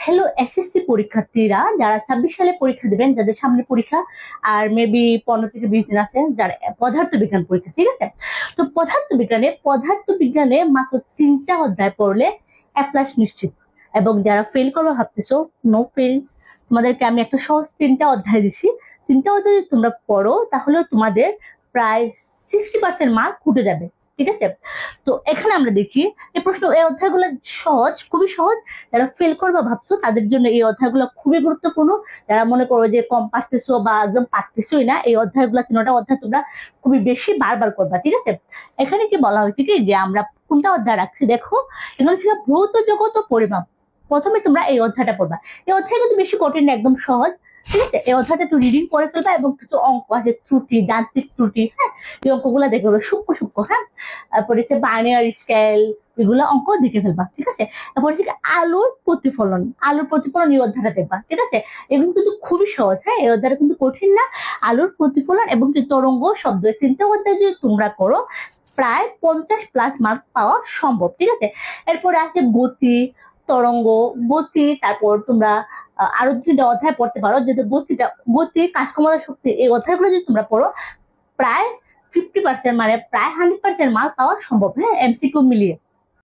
Hello SSC পরীক্ষার্থীরা যারা 26 সালে পরীক্ষা দিবেন, যাদের সামনে পরীক্ষা আর মেবি 15 থেকে 20 দিন আছে, যারা পদার্থবিজ্ঞান পরীক্ষা, ঠিক আছে? তো পদার্থবিজ্ঞানে মাত্র 3টা অধ্যায় পড়লে এ প্লাস নিশ্চিত। এবং যারা ফেল করবে ভাবতেছো, নো ফেল, তোমাদেরকে আমি একটা সহজ 3টা অধ্যায় দিচ্ছি। 3টা অধ্যায় যদি তোমরা পড়ো তাহলে তোমাদের প্রায় 60% মার্ক উঠে যাবে, ঠিক আছে? তো এখানে আমরা দেখি এই অধ্যায়গুলো সহজ, খুবই সহজ। যারা ফেল করবে ভাবছো তাদের জন্য এই অধ্যায়গুলো খুবই গুরুত্বপূর্ণ। যারা মনে করো যে কম পারতেছো বা একদম পারতেছোই না, এই অধ্যায়গুলো 3টা অধ্যায় তোমরা খুবই বেশি বারবার করবা, ঠিক আছে? এখানে কি বলা হয়েছে কি যে আমরা কোনটা অধ্যায় রাখছি দেখো, এখানে ছিল ভৌত জগৎ ও পরিমাপ। প্রথমে তোমরা এই অধ্যায়টা পড়বা। এই অধ্যায় কিন্তু বেশি কঠিন না, একদম সহজ, ঠিক আছে? এই অধ্যায়টা একটু রিডিং করে ফেলবা এবং কিছু অঙ্ক আছে, ত্রুটি, যান্ত্রিক ত্রুটি, হ্যাঁ, এই অঙ্কগুলো দেখে ফেলবা সূক্ষ্ম সূক্ষ্ম, হ্যাঁ। তারপরে হচ্ছে বাইনারি স্কেল, এগুলো অঙ্ক দেখে ফেলবা, ঠিক আছে? তারপরে হচ্ছে আলোর প্রতিফলন এই অধ্যায়টা দেখবা, ঠিক আছে? এগুলো কিন্তু খুবই সহজ, হ্যাঁ, এই অধ্যায়টা কিন্তু কঠিন না। আলোর প্রতিফলন এবং তরঙ্গ শব্দ, এই 3টা অধ্যায় যদি তোমরা করো প্রায় 50+ মার্ক পাওয়া সম্ভব, ঠিক আছে? এরপরে আছে গতি, তরঙ্গ, গতি, তারপর তোমরা আরো 2টা অধ্যায় পড়তে পারো, যেটা গতি, কাজ ক্ষমতা, শক্তি, এই অধ্যায়গুলো যদি তোমরা পড়ো প্রায় 50%, মানে প্রায় 100% মার্ক পাওয়া সম্ভব, হ্যাঁ, এমসিকিউ মিলিয়ে।